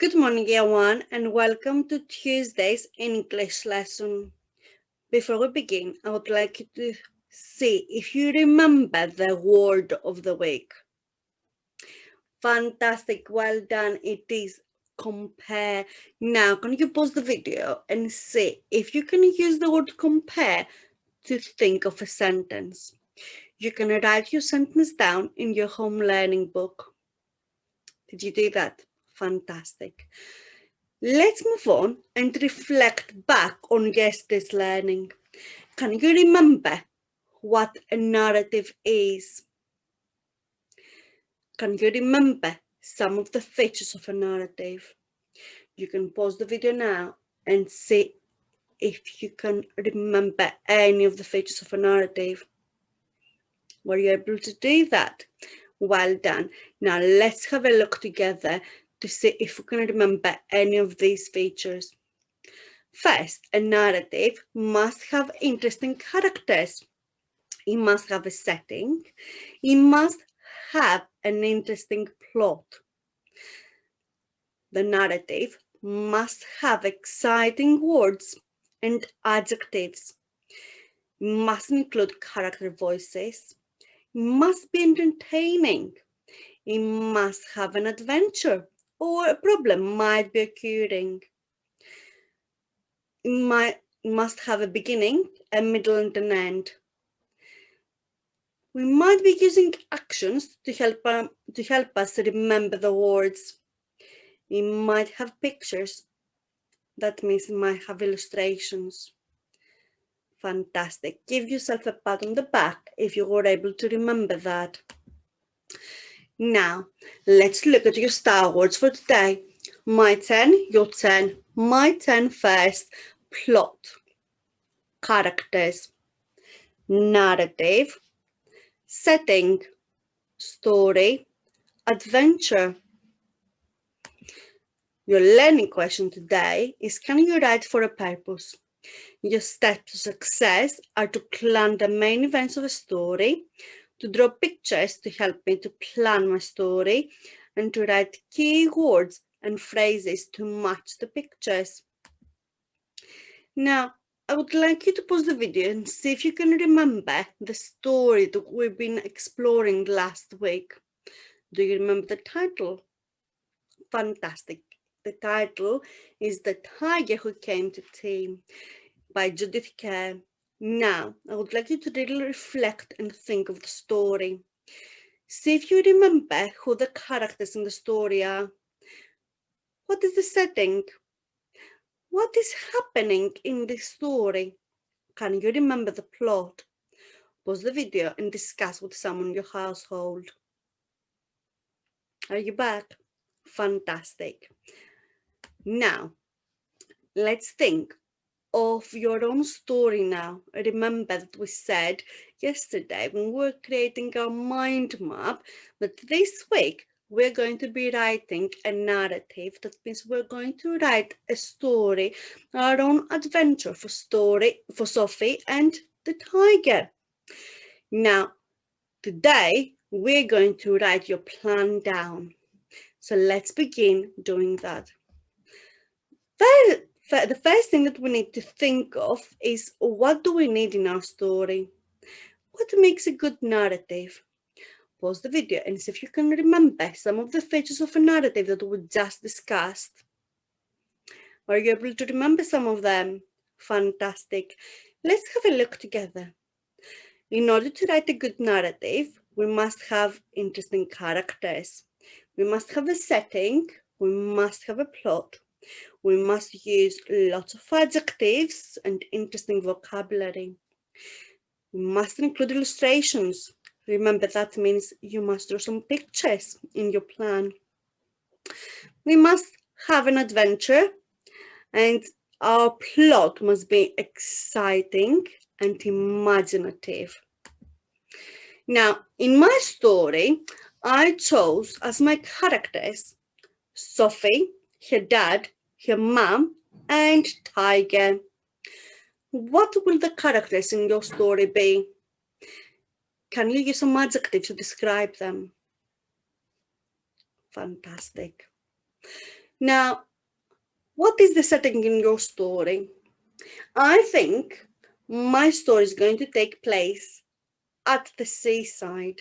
Good morning, everyone, and welcome to Tuesday's English lesson. Before we begin, I would like you to see if you remember the word of the week. Fantastic, well done. It is compare. Now, can you pause the video and see if you can use the word compare to think of a sentence? You can write your sentence down in your home learning book. Did you do that? Fantastic. Let's move on and reflect back on yesterday's learning. Can you remember what a narrative is? Can you remember some of the features of a narrative? You can pause the video now and see if you can remember any of the features of a narrative. Were you able to do that? Well done. Now let's have a look together to see if we can remember any of these features. First, a narrative must have interesting characters. It must have a setting. It must have an interesting plot. The narrative must have exciting words and adjectives. It must include character voices. It must be entertaining. It must have an adventure or a problem might be occurring. It must have a beginning, a middle, and an end. We might be using actions to help us remember the words. It might have pictures. That means it might have illustrations. Fantastic. Give yourself a pat on the back if you were able to remember that. Now, let's look at your star words for today. My turn, your turn. My turn first. Plot, characters, narrative, setting, story, adventure. Your learning question today is, can you write for a purpose? Your steps to success are to plan the main events of a story, to draw pictures to help me to plan my story, and to write key words and phrases to match the pictures. Now, I would like you to pause the video and see if you can remember the story that we've been exploring last week. Do you remember the title? Fantastic. The title is The Tiger Who Came to Tea by Judith Kerr. Now, I would like you to really reflect and think of the story. See if you remember who the characters in the story are. What is the setting? What is happening in the story? Can you remember the plot? Pause the video and discuss with someone in your household. Are you back? Fantastic. Now, let's think of your own story now. Remember that we said yesterday when we were creating our mind map that this week we're going to be writing a narrative. That means we're going to write a story, our own adventure for Sophie and the tiger. Now, today we're going to write your plan down. So let's begin doing that. The first thing that we need to think of is, what do we need in our story? What makes a good narrative? Pause the video and see if you can remember some of the features of a narrative that we just discussed. Are you able to remember some of them? Fantastic. Let's have a look together. In order to write a good narrative, we must have interesting characters. We must have a setting. We must have a plot. We must use lots of adjectives and interesting vocabulary. We must include illustrations. Remember, that means you must draw some pictures in your plan. We must have an adventure, and our plot must be exciting and imaginative. Now, in my story, I chose as my characters Sophie, her dad, her mom, and Tiger. What will the characters in your story be? Can you use some adjectives to describe them? Fantastic. Now, what is the setting in your story? I think my story is going to take place at the seaside.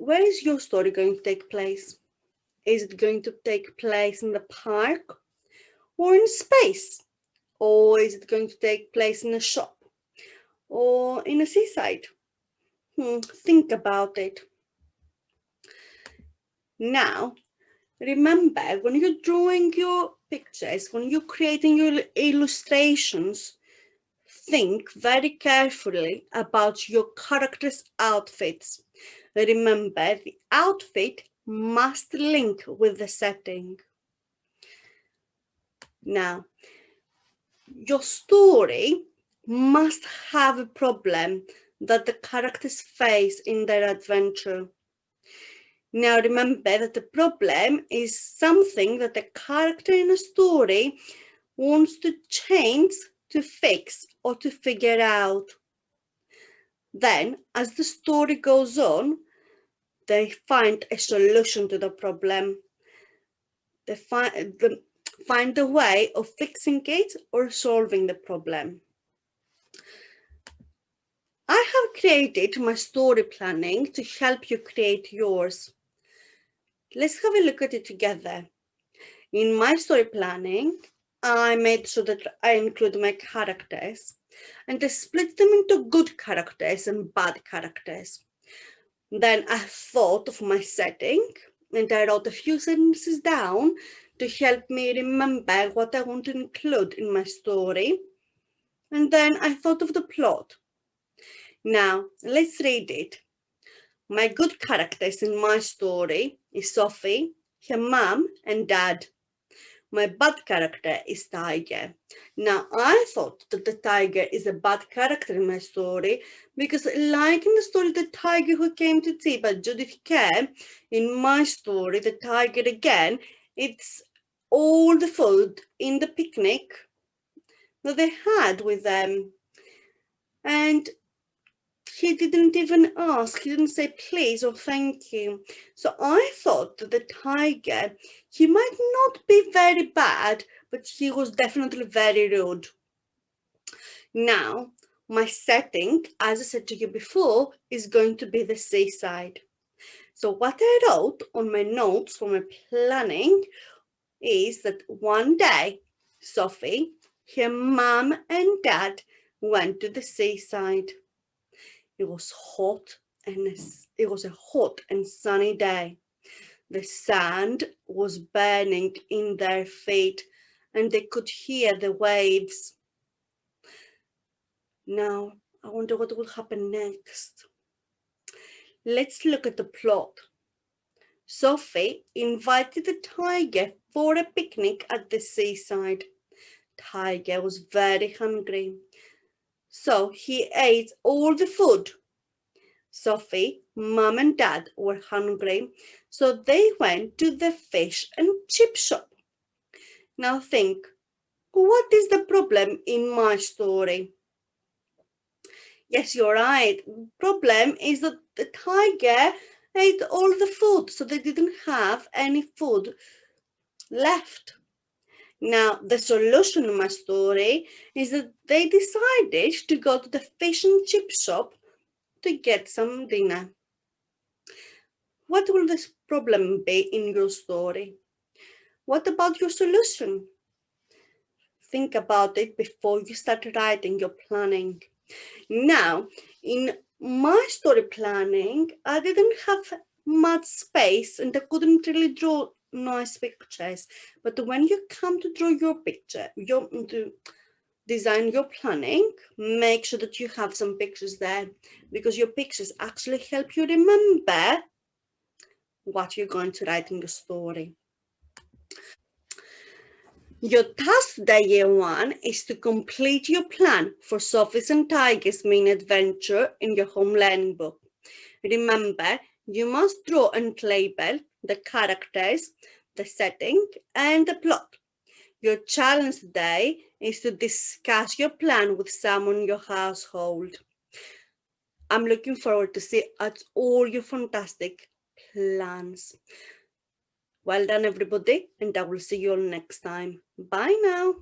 Where is your story going to take place? Is it going to take place in the park or in space? Or is it going to take place in a shop or in a seaside? Think about it. Now, remember, when you're drawing your pictures, when you're creating your illustrations, think very carefully about your character's outfits. Remember, the outfit must link with the setting. Now, your story must have a problem that the characters face in their adventure. Now, remember that the problem is something that the character in a story wants to change, to fix, or to figure out. Then, as the story goes on, they find a solution to the problem. They find a way of fixing it or solving the problem. I have created my story planning to help you create yours. Let's have a look at it together. In my story planning, I made sure that I include my characters and I split them into good characters and bad characters. Then I thought of my setting and I wrote a few sentences down to help me remember what I want to include in my story. And then I thought of the plot. Now, let's read it. My good characters in my story is Sophie, her mum and dad. My bad character is Tiger. Now, I thought that the tiger is a bad character in my story because, like in the story The Tiger Who Came to Tea by Judith Kerr, in my story, the tiger again, it's all the food in the picnic that they had with them. And he didn't even ask, he didn't say please or thank you. So I thought that the tiger, he might not be very bad, but he was definitely very rude. Now, my setting, as I said to you before, is going to be the seaside. So what I wrote on my notes for my planning is that one day, Sophie, her mum and dad went to the seaside. It was hot and it was a hot and sunny day. The sand was burning in their feet and they could hear the waves. Now, I wonder what will happen next. Let's look at the plot. Sophie invited the tiger for a picnic at the seaside. Tiger was very hungry, so he ate all the food. Sophie, mum and dad were hungry, so they went to the fish and chip shop. Now think, what is the problem in my story? Yes, you're right. Problem is that the tiger ate all the food, so they didn't have any food left. Now, the solution in my story is that they decided to go to the fish and chip shop to get some dinner. What will this problem be in your story? What about your solution? Think about it before you start writing your planning. Now, in my story planning, I didn't have much space and I couldn't really draw nice pictures. But when you come to draw your picture, to design your planning, make sure that you have some pictures there because your pictures actually help you remember what you're going to write in your story. Your task day year one is to complete your plan for Sophie's and Tiger's main adventure in your home learning book. Remember, you must draw and label the characters, the setting, and the plot. Your challenge today is to discuss your plan with someone in your household. I'm looking forward to see all your fantastic plans. Well done, everybody, and I will see you all next time. Bye now.